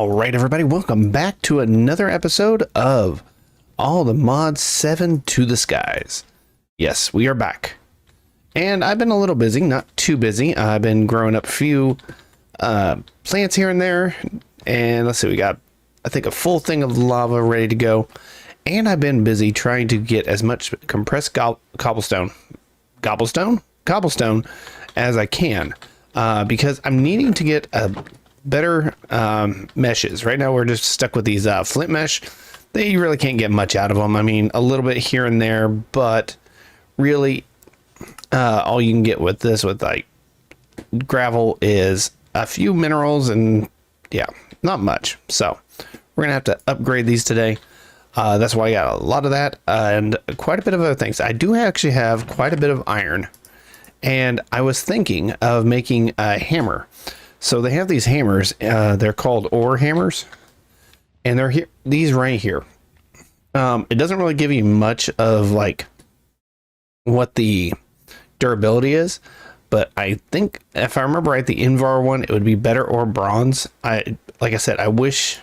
All right, everybody, welcome back to another episode of All the Mods 7 to the Skies. Yes, we are back. And I've been a little busy, not too busy. I've been growing up a few plants here and there. And let's see, we got, I think, a full thing of lava ready to go. And I've been busy trying to get as much compressed cobblestone as I can. Because I'm needing to get a better meshes. Right now we're just stuck with these flint mesh. They really can't get much out of them. I mean, a little bit here and there, but really all you can get with this, with like gravel, is a few minerals and yeah, not much. So we're gonna have to upgrade these today. That's why I got a lot of that and quite a bit of other things. I do actually have quite a bit of iron, and I was thinking of making a hammer. So they have these hammers, they're called ore hammers, and they're here, these right here. It doesn't really give you much of like what the durability is, but I think if I remember right, the Invar one, it would be better ore bronze. Like I said, I wish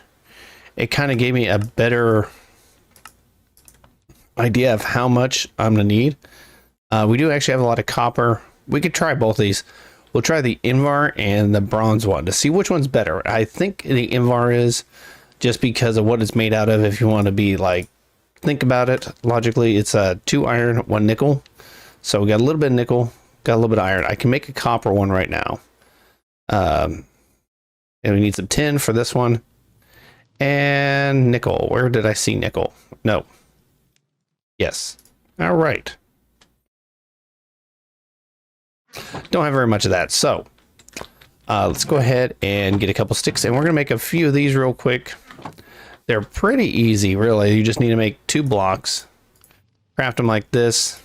it kind of gave me a better idea of how much I'm gonna need. We do actually have a lot of copper. We could try both these. We'll try the Invar and the bronze one to see which one's better. I think the Invar is, just because of what it's made out of. If you want to be like, think about it logically, it's 2 iron, 1 nickel. So we got a little bit of nickel, got a little bit of iron. I can make a copper one right now. And we need some tin for this one. And nickel. Where did I see nickel? No. Yes. All right. Don't have very much of that, so let's go ahead and get a couple sticks, and we're gonna make a few of these real quick. They're pretty easy, really. You just need to make 2 blocks, craft them like this.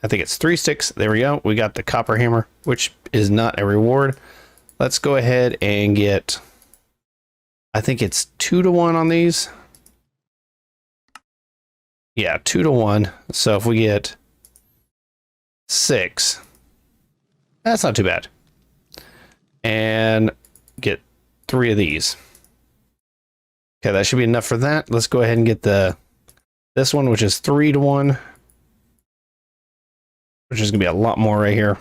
I think it's 3 sticks. There we go. We got the copper hammer, which is not a reward. Let's go ahead and get, I think it's 2 to 1 on these. Yeah, 2 to 1. So if we get 6, that's not too bad, and get 3 of these. Okay, that should be enough for that. Let's go ahead and get this one, which is 3 to 1, which is gonna be a lot more right here.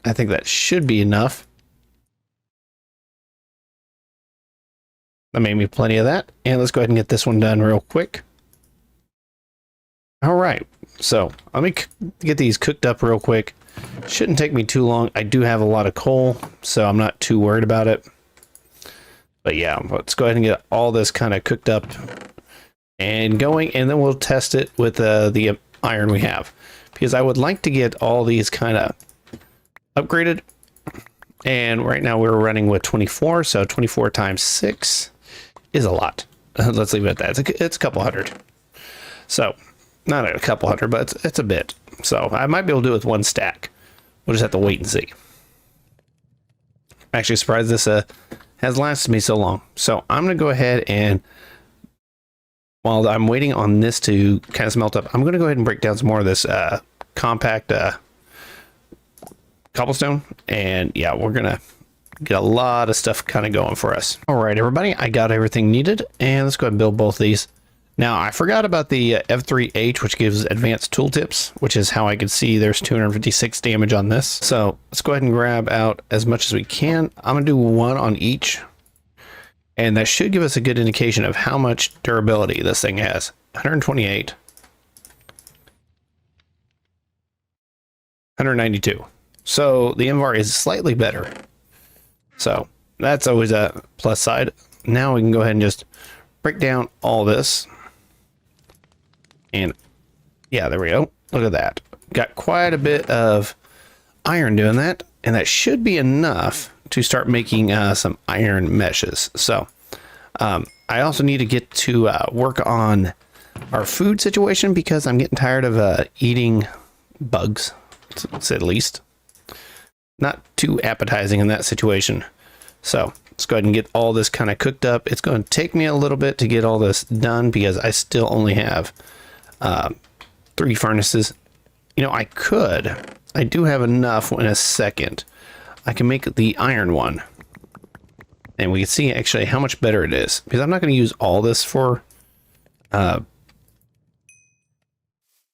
I think that should be enough. That made me plenty of that, and let's go ahead and get this one done real quick. All right, so let me get these cooked up real quick. Shouldn't take me too long. I do have a lot of coal, so I'm not too worried about it. But yeah, let's go ahead and get all this kind of cooked up and going, and then we'll test it with the iron we have, because I would like to get all these kind of upgraded. And right now we're running with 24, so 24 times 6 is a lot. Let's leave it at that. It's a couple hundred. So not a couple hundred, but it's a bit. So I might be able to do it with 1 stack. We'll just have to wait and see. I'm actually surprised this has lasted me so long. So I'm going to go ahead and, while I'm waiting on this to kind of smelt up, I'm going to go ahead and break down some more of this compact cobblestone. And yeah, we're going to get a lot of stuff kind of going for us. All right, everybody, I got everything needed. And let's go ahead and build both these. Now, I forgot about the F3H, which gives advanced tooltips, which is how I can see there's 256 damage on this. So let's go ahead and grab out as much as we can. I'm going to do 1 on each, and that should give us a good indication of how much durability this thing has. 128. 192. So the Invar is slightly better. So that's always a plus side. Now we can go ahead and just break down all this. And yeah, there we go. Look at that. Got quite a bit of iron doing that, and that should be enough to start making some iron meshes. So I also need to get to work on our food situation, because I'm getting tired of eating bugs, to say the least. Not too appetizing in that situation. So let's go ahead and get all this kind of cooked up. It's going to take me a little bit to get all this done, because I still only have 3 furnaces. You know, I could I do have enough in a second. I can make the iron one. And we can see actually how much better it is. Because I'm not going to use all this for my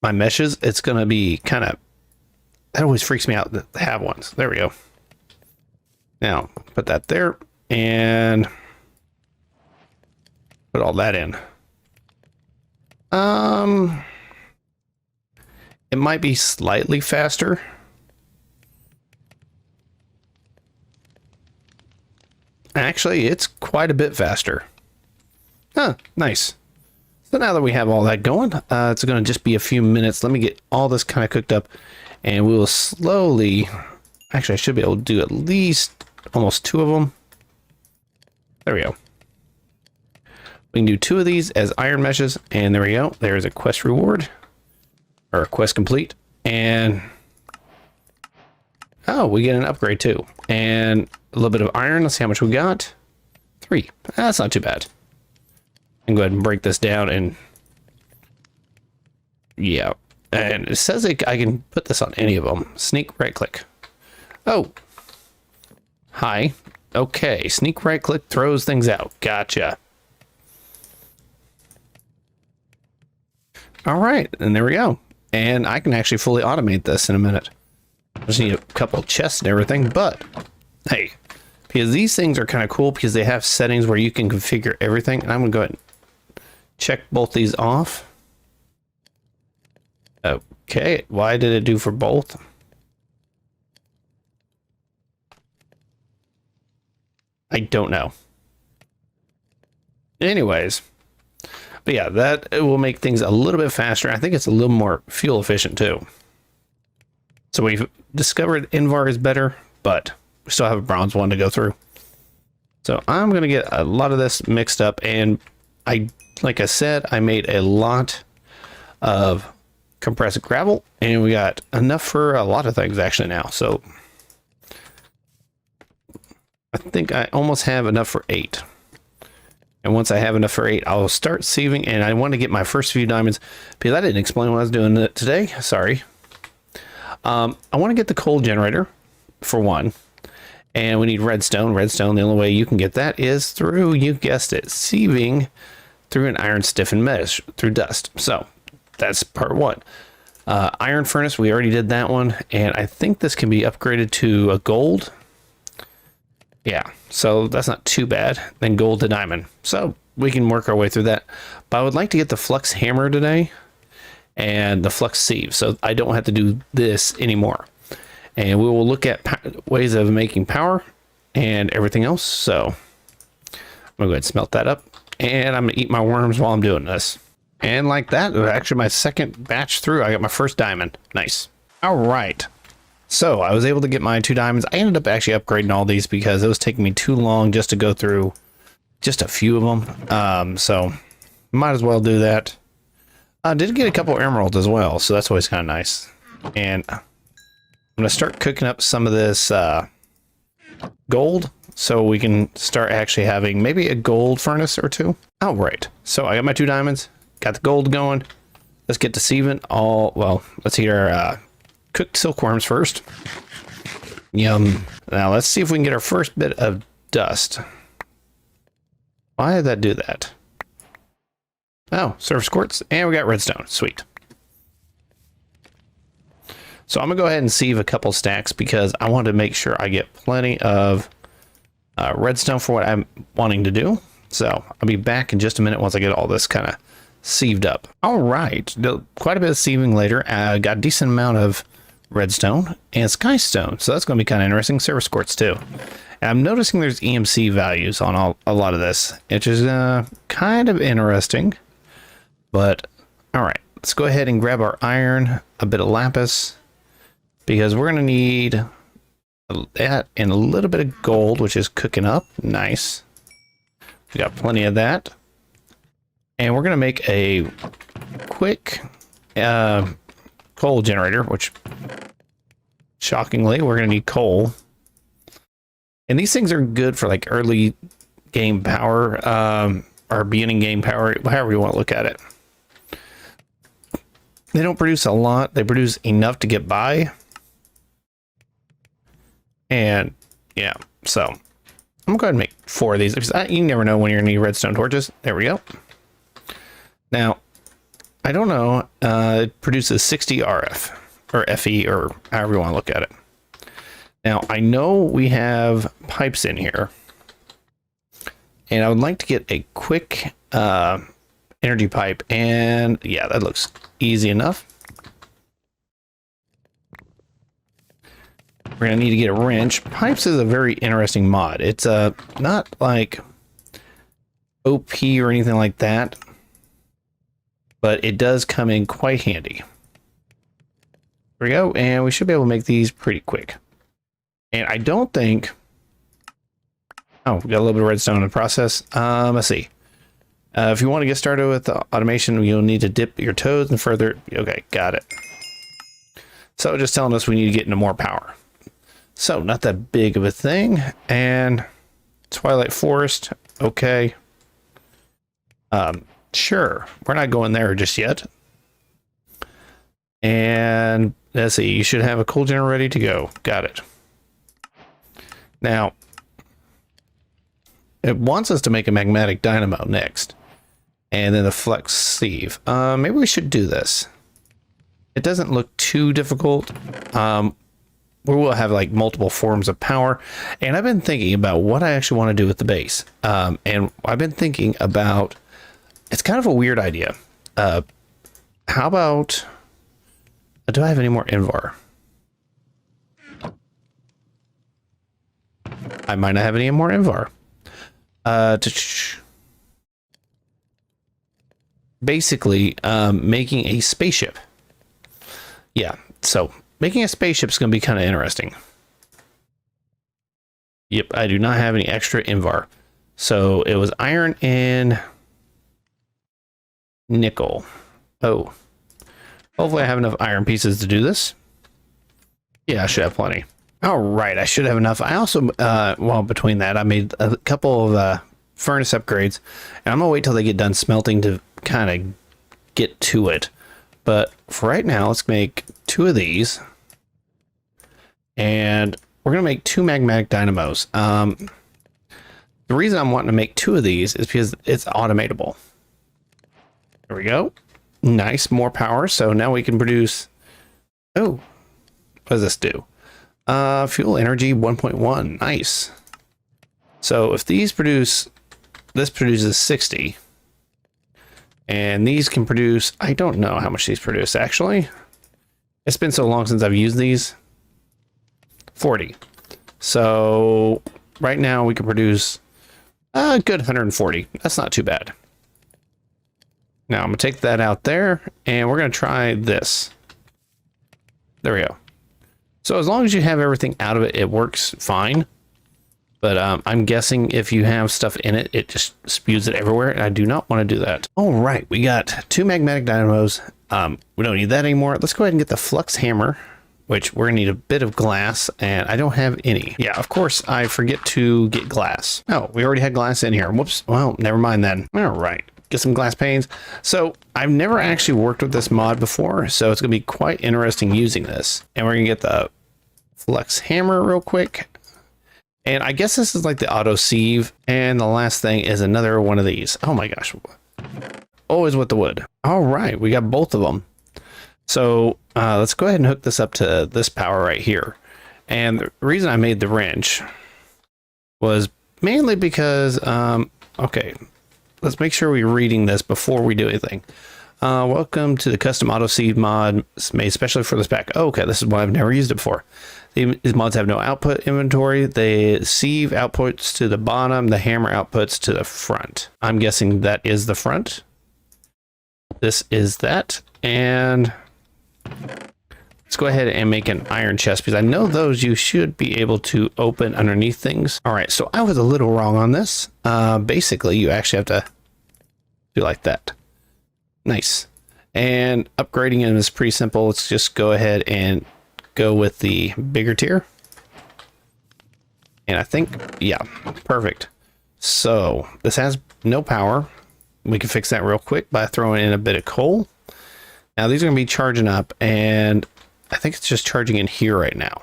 meshes. It's going to be kind of... That always freaks me out to have ones. There we go. Now, put that there. And put all that in. It might be slightly faster. Actually, it's quite a bit faster. Huh, nice. So now that we have all that going, it's going to just be a few minutes. Let me get all this kind of cooked up, and we will slowly... Actually, I should be able to do at least almost 2 of them. There we go. We can do 2 of these as iron meshes, and there we go. There's a quest reward, or a quest complete, and oh, we get an upgrade too, and a little bit of iron. Let's see how much we got. 3. That's not too bad. And go ahead and break this down, and yeah, and it says I can put this on any of them. Sneak right click. Oh, hi. Okay, sneak right click throws things out. Gotcha. All right, and there we go. And I can actually fully automate this in a minute. Just need a couple of chests and everything, but hey, because these things are kind of cool because they have settings where you can configure everything. And I'm gonna go ahead and check both these off. Okay, why did it do for both? I don't know. Anyways. But yeah, that will make things a little bit faster. I think it's a little more fuel efficient too. So we've discovered Invar is better, but we still have a bronze one to go through. So I'm going to get a lot of this mixed up, and like I said, I made a lot of compressed gravel, and we got enough for a lot of things actually now. So I think I almost have enough for 8. And once I have enough for 8, I'll start sieving, and I want to get my first few diamonds because I didn't explain what I was doing today. Sorry. I want to get the coal generator for 1, and we need redstone. Redstone, the only way you can get that is through, you guessed it, sieving through an iron stiffened mesh through dust. So that's part 1. Iron furnace, we already did that one, and I think this can be upgraded to a gold. Yeah, so that's not too bad. Then gold to diamond. So we can work our way through that. But I would like to get the flux hammer today and the flux sieve, so I don't have to do this anymore. And we will look at ways of making power and everything else. So I'm gonna go ahead and smelt that up, and I'm gonna eat my worms while I'm doing this. And like that, actually my second batch through, I got my first diamond. Nice. All right. So I was able to get my 2 diamonds. I ended up actually upgrading all these because it was taking me too long just to go through just a few of them. So might as well do that. I did get a couple emeralds as well, so that's always kind of nice. And I'm going to start cooking up some of this gold so we can start actually having maybe a gold furnace or 2. All right. So I got my 2 diamonds, got the gold going. Let's get to sieving all, well, let's heat our cooked silkworms first. Yum. Now let's see if we can get our first bit of dust. Why did that do that? Oh, surface quartz, and we got redstone. Sweet. So I'm gonna go ahead and sieve a couple stacks because I want to make sure I get plenty of redstone for what I'm wanting to do. So I'll be back in just a minute once I get all this kind of sieved up. All right, quite a bit of sieving later. I got a decent amount of redstone and skystone, so that's going to be kind of interesting. Surface quartz too. And I'm noticing there's EMC values on a lot of this, which is kind of interesting. But all right, let's go ahead and grab our iron, a bit of lapis, because we're going to need that and a little bit of gold, which is cooking up. Nice. We got plenty of that. And we're going to make a quick coal generator, which shockingly, we're going to need coal. And these things are good for like early game power, or beginning game power, however you want to look at it. They don't produce a lot. They produce enough to get by. And yeah, so I'm gonna go ahead and make 4 of these because you never know when you're gonna need redstone torches. There we go. Now, I don't know, it produces 60 RF or FE or however you want to look at it. Now, I know we have pipes in here, and I would like to get a quick energy pipe, and yeah, that looks easy enough. We're gonna need to get a wrench. Pipes is a very interesting mod. It's not like OP or anything like that, but it does come in quite handy. There we go, and we should be able to make these pretty quick. And I don't think... Oh, we got a little bit of redstone in the process. Let's see. If you want to get started with the automation, you'll need to dip your toes and further... Okay, got it. So just telling us we need to get into more power. So, not that big of a thing. And Twilight Forest, okay. Sure, we're not going there just yet. And let's see, you should have a coal generator ready to go. Got it. Now, it wants us to make a magmatic dynamo next. And then the flex sieve. Maybe we should do this. It doesn't look too difficult. We will have like multiple forms of power. And I've been thinking about what I actually want to do with the base. And I've been thinking about, it's kind of a weird idea. How about, do I have any more Invar? I might not have any more Invar. Basically, making a spaceship. Yeah, so making a spaceship is going to be kind of interesting. Yep, I do not have any extra Invar. So it was iron and nickel. Oh. Hopefully I have enough iron pieces to do this. Yeah, I should have plenty. All right, I should have enough. I also, well, between that, I made a couple of furnace upgrades. And I'm going to wait till they get done smelting to kind of get to it. But for right now, let's make 2 of these. And we're going to make 2 magmatic dynamos. The reason I'm wanting to make 2 of these is because it's automatable. There we go. Nice, more power. So now we can produce... Oh, what does this do? Fuel energy 1.1. Nice. So if these produce... This produces 60. And these can produce... I don't know how much these produce, actually. It's been so long since I've used these. 40. So right now we can produce a good 140. That's not too bad. Now I'm going to take that out there and we're going to try this. There we go. So as long as you have everything out of it, it works fine. But I'm guessing if you have stuff in it, it just spews it everywhere. And I do not want to do that. All right, we got 2 magmatic dynamos. We don't need that anymore. Let's go ahead and get the flux hammer, which we're gonna need a bit of glass, and I don't have any. Yeah, of course, I forget to get glass. Oh, we already had glass in here. Whoops. Well, never mind then. All right, get some glass panes. So I've never actually worked with this mod before, so it's gonna be quite interesting using this. And we're gonna get the flux hammer real quick. And I guess this is like the auto sieve. And the last thing is another one of these. Oh my gosh. Always with the wood. All right, we got both of them. So let's go ahead and hook this up to this power right here. And the reason I made the wrench was mainly because, okay, let's make sure we're reading this before we do anything. Welcome to the custom auto sieve mod. It's made especially for this pack. Oh, okay, this is why I've never used it before. These mods have no output inventory. The sieve outputs to the bottom, the hammer outputs to the front. I'm guessing that is the front. This is that. And let's go ahead and make an iron chest because I know those you should be able to open underneath things. All right, so I was a little wrong on this. Basically, you actually have to do like that. Nice. And upgrading them is pretty simple. Let's just go ahead and go with the bigger tier. And I think, yeah, perfect. So this has no power. We can fix that real quick by throwing in a bit of coal. Now these are going to be charging up, and I think it's just charging in here right now.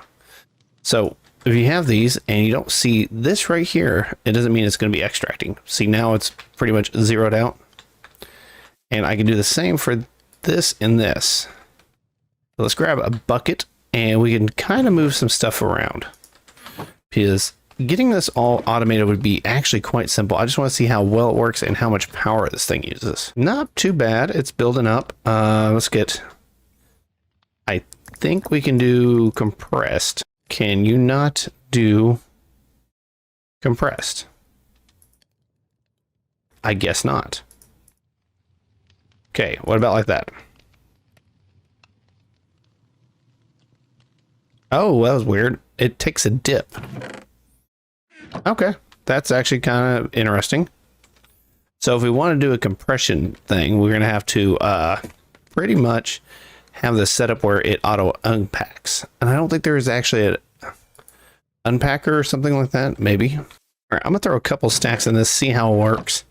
So if you have these and you don't see this right here, it doesn't mean it's going to be extracting. See, now it's pretty much zeroed out. And I can do the same for this and this. So let's grab a bucket and we can kind of move some stuff around, because getting this all automated would be actually quite simple. I just want to see how well it works and how much power this thing uses. Not too bad. It's building up. Let's get, I think we can do compressed. Can you not do compressed? I guess not. Okay, what about like that? Oh, that was weird. It takes a dip. Okay, that's actually kind of interesting. So if we want to do a compression thing, we're going to have to pretty much have this set up where it auto unpacks. And I don't think there is actually an unpacker or something like that. Maybe. All right, I'm going to throw a couple stacks in this, see how it works.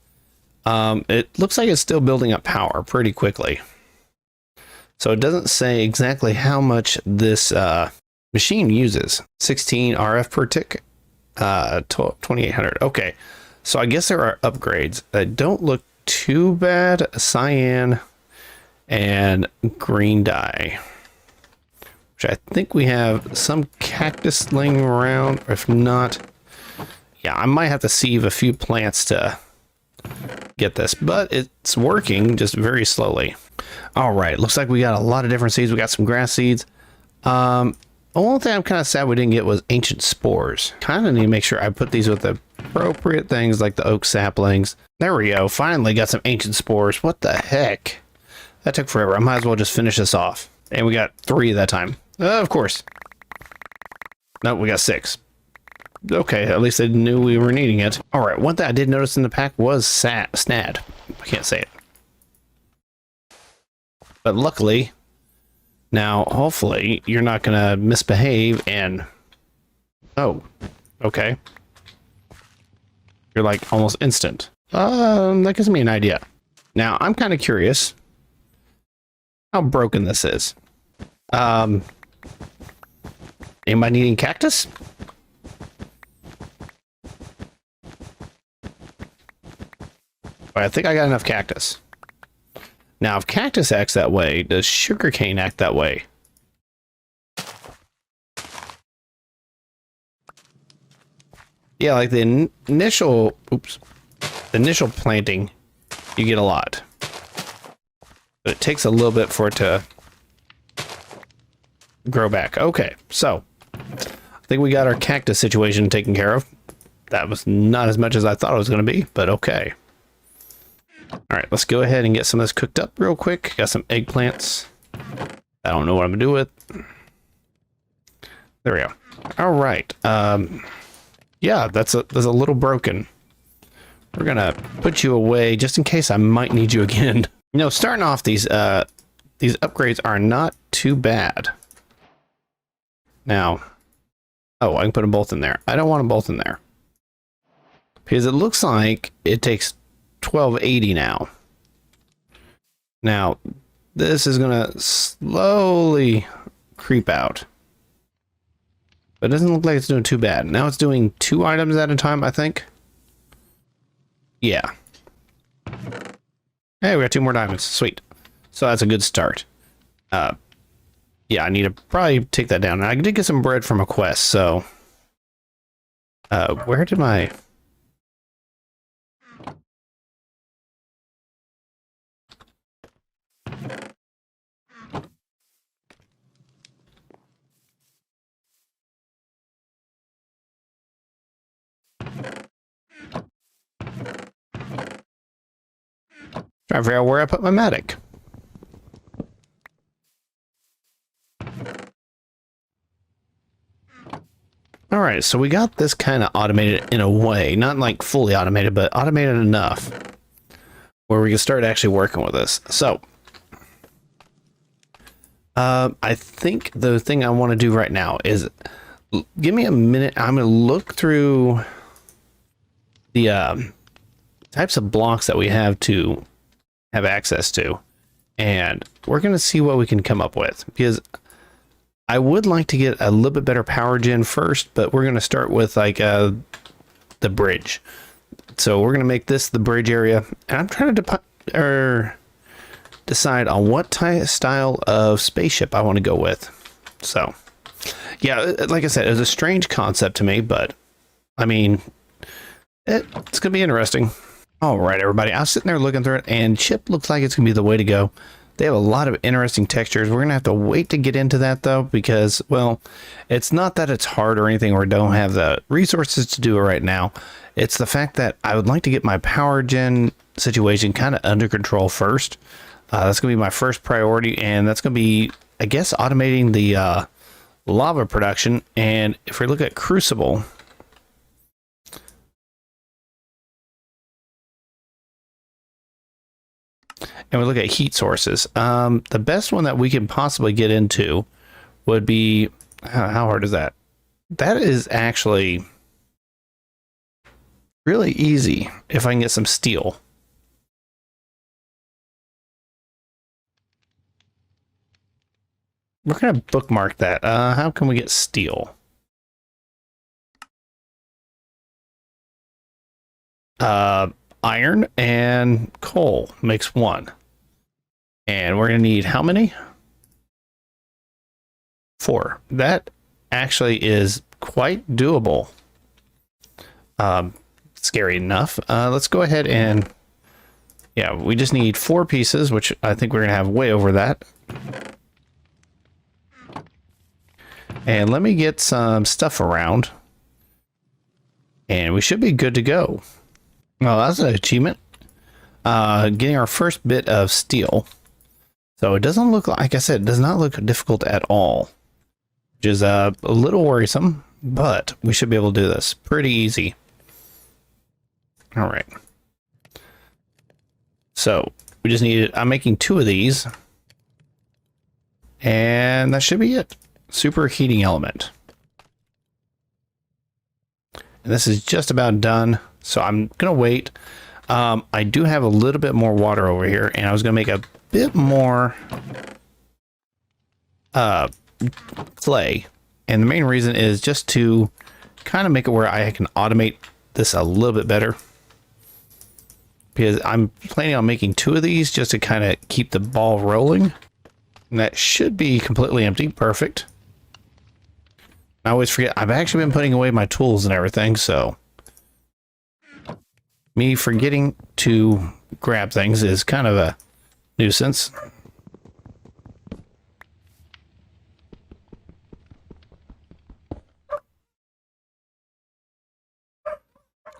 It looks like it's still building up power pretty quickly. So it doesn't say exactly how much this machine uses. 16 RF per tick. 2800. Okay, so I guess there are upgrades that don't look too bad. Cyan and green dye, which I think we have some cactus laying around. If not, yeah, I might have to sieve a few plants to get this, but it's working just very slowly. All right, looks like we got a lot of different seeds. We got some grass seeds. The only thing I'm kind of sad we didn't get was ancient spores. Kind of need to make sure I put these with the appropriate things like the oak saplings. There we go. Finally got some ancient spores. What the heck? That took forever. I might as well just finish this off. And we got 3 that time. Of course. No, we got 6. Okay, at least they knew we were needing it. All right, one thing I did notice in the pack was snad. I can't say it. But luckily, now hopefully you're not gonna misbehave and... Oh, okay. You're like almost instant. That gives me an idea. Now, I'm kind of curious how broken this is. Anybody needing cactus? I think I got enough cactus. Now, if cactus acts that way, does sugarcane act that way? Yeah, like the initial planting, you get a lot. But it takes a little bit for it to grow back. Okay, so I think we got our cactus situation taken care of. That was not as much as I thought it was going to be, but okay. All right, let's go ahead and get some of this cooked up real quick. Got some eggplants. I don't know what I'm gonna do with. There we go. All right. Yeah, that's a little broken. We're gonna put you away just in case I might need you again. You know, starting off these upgrades are not too bad. Now, oh, I can put them both in there. I don't want them both in there because it looks like it takes 1280 now. Now, this is gonna slowly creep out, but it doesn't look like it's doing too bad. Now it's doing 2 items at a time, I think. Yeah. Hey, we got 2 more diamonds. Sweet. So that's a good start. Yeah, I need to probably take that down. I did get some bread from a quest, so where did my... Trying to figure out where I put my medic. All right, so we got this kind of automated in a way, not like fully automated, but automated enough where we can start actually working with this. So I think the thing I want to do right now is give me a minute. I'm going to look through the types of blocks that we have to have access to, and we're going to see what we can come up with, because I would like to get a little bit better power gen first, but we're going to start with like the bridge. So we're going to make this the bridge area, and I'm trying to decide on what style of spaceship I want to go with. So yeah, like I said, it was a strange concept to me, but I mean, it's going to be interesting. All right, everybody, I was sitting there looking through it, and chip looks like it's going to be the way to go. They have a lot of interesting textures. We're going to have to wait to get into that, though, because, well, it's not that it's hard or anything, or don't have the resources to do it right now. It's the fact that I would like to get my power gen situation kind of under control first. That's going to be my first priority, and that's going to be, I guess, automating the lava production. And if we look at Crucible, and we look at heat sources, the best one that we can possibly get into would be, how hard is that? That is actually really easy if I can get some steel. We're going to bookmark that. How can we get steel? Iron and coal makes 1. And we're going to need how many? 4. That actually is quite doable. Scary enough. Let's go ahead and, yeah, we just need 4 pieces, which I think we're going to have way over that. And let me get some stuff around, and we should be good to go. Well, that's an achievement. Getting our first bit of steel. So it doesn't look like I said, it does not look difficult at all, which is a little worrisome, but we should be able to do this pretty easy. All right. So we just need, I'm making 2 of these, and that should be it. Superheating element. And this is just about done, so I'm gonna wait. I do have a little bit more water over here, and I was gonna make a bit more clay, and the main reason is just to kind of make it where I can automate this a little bit better, because I'm planning on making 2 of these just to kind of keep the ball rolling. And that should be completely empty. Perfect. I always forget, I've actually been putting away my tools and everything, so me forgetting to grab things is kind of a nuisance.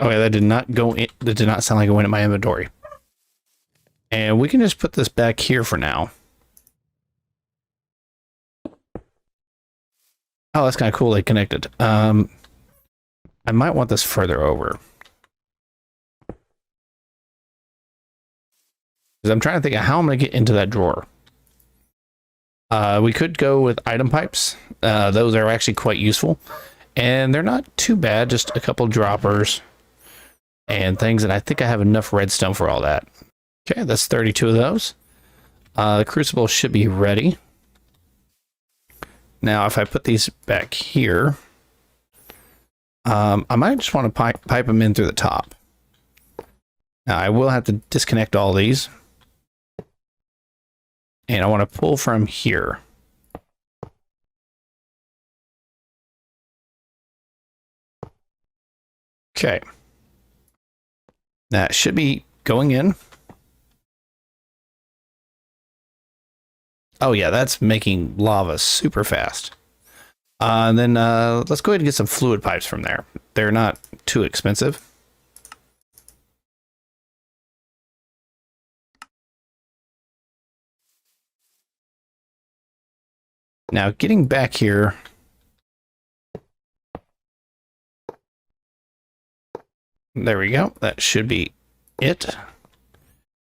Okay, that did not go in, that did not sound like it went in my inventory. And we can just put this back here for now. Oh, that's kind of cool. They connected. I might want this further over, because I'm trying to think of how I'm going to get into that drawer. We could go with item pipes. Those are actually quite useful, and they're not too bad. Just a couple droppers and things, and I think I have enough redstone for all that. Okay, that's 32 of those. The crucible should be ready. Now, if I put these back here, I might just want to pipe them in through the top. Now, I will have to disconnect all these. And I want to pull from here. Okay. That should be going in. Oh yeah, that's making lava super fast. And then let's go ahead and get some fluid pipes from there. They're not too expensive. Now getting back here. There we go. That should be it. And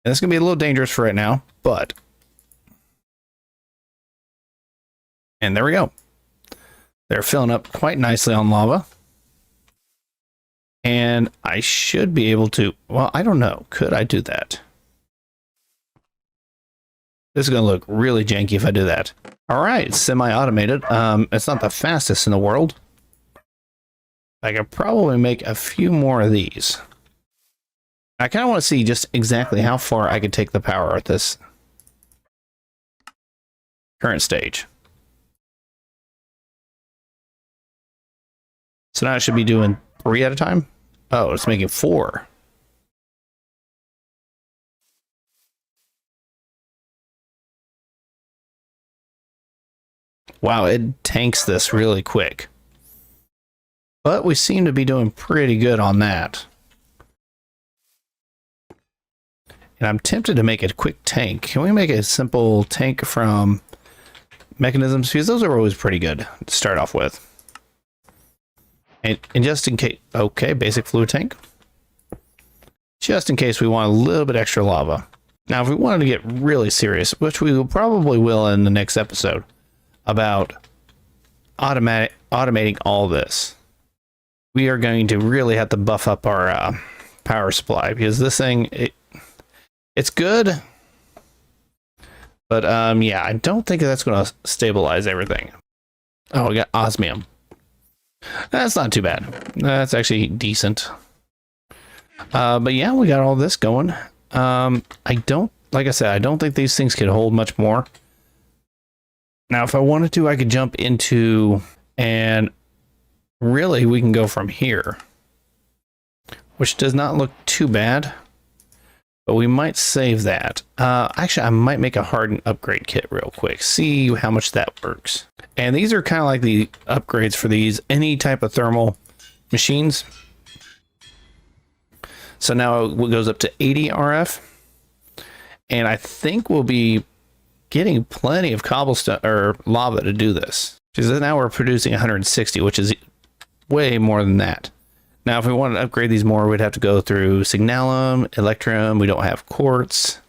it's going to be a little dangerous for right now, but... And there we go. They're filling up quite nicely on lava. And I should be able to... Well, I don't know. Could I do that? This is going to look really janky if I do that. All right, semi-automated. It's not the fastest in the world. I could probably make a few more of these. I kind of want to see just exactly how far I could take the power at this current stage. So now I should be doing 3 at a time. Oh, it's making 4. Wow, it tanks this really quick. But we seem to be doing pretty good on that. And I'm tempted to make a quick tank. Can we make a simple tank from mechanisms? Because those are always pretty good to start off with. And just in case... Okay, basic fluid tank. Just in case we want a little bit extra lava. Now, if we wanted to get really serious, which we probably will in the next episode, about automating all this, we are going to really have to buff up our power supply, because this thing, it's good, but yeah, I don't think that's going to stabilize everything. Oh, we got osmium. That's not too bad. That's actually decent. But yeah, we got all this going. Like I said, I don't think these things could hold much more. Now, if I wanted to, I could jump into, and really we can go from here, which does not look too bad, but we might save that. Actually, I might make a hardened upgrade kit real quick, see how much that works. And these are kind of like the upgrades for any type of thermal machines. So now it goes up to 80 RF, and I think we'll be getting plenty of cobblestone or lava to do this, because now we're producing 160, which is way more than that. Now, if we wanted to upgrade these more, we'd have to go through signalum, electrum. We don't have quartz,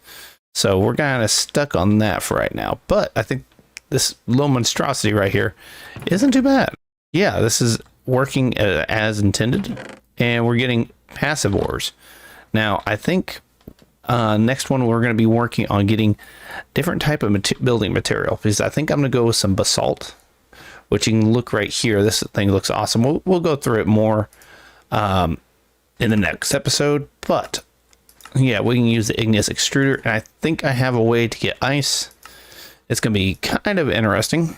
so we're kind of stuck on that for right now. But I think this little monstrosity right here isn't too bad. Yeah, this is working as intended, and we're getting passive ores. Now, I think next one we're going to be working on getting different type of building material, because I think I'm going to go with some basalt, which you can look right here. This thing looks awesome. We'll go through it more in the next episode, but yeah, we can use the igneous extruder, and I think I have a way to get ice. It's going to be kind of interesting,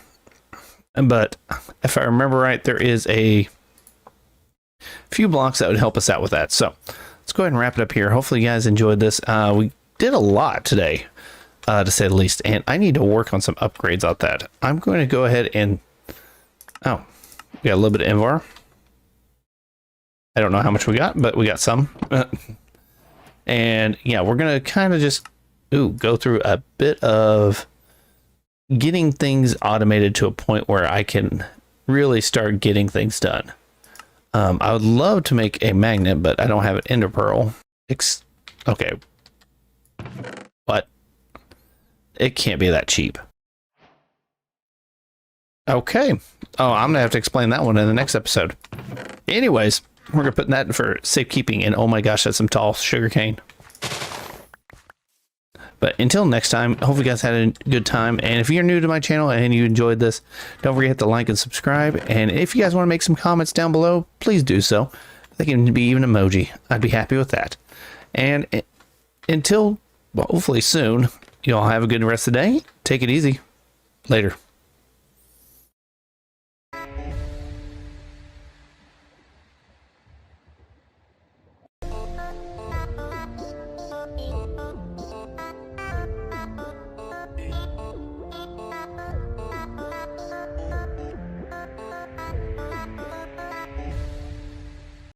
but if I remember right, there is a few blocks that would help us out with that. So let's go ahead and wrap it up here. Hopefully you guys enjoyed this. We did a lot today, to say the least, and I need to work on some upgrades on that. I'm going to go ahead and... Oh, we got a little bit of Invar. I don't know how much we got, but we got some. And yeah, we're going to kind of just go through a bit of getting things automated to a point where I can really start getting things done. I would love to make a magnet, but I don't have an ender pearl. Okay. But it can't be that cheap. Okay. Oh, I'm going to have to explain that one in the next episode. Anyways, we're going to put that for safekeeping, and oh my gosh, that's some tall sugarcane. But until next time, hope you guys had a good time. And if you're new to my channel and you enjoyed this, don't forget to like and subscribe. And if you guys want to make some comments down below, please do so. They can be even emoji. I'd be happy with that. And until, well, hopefully soon, you all have a good rest of the day. Take it easy. Later.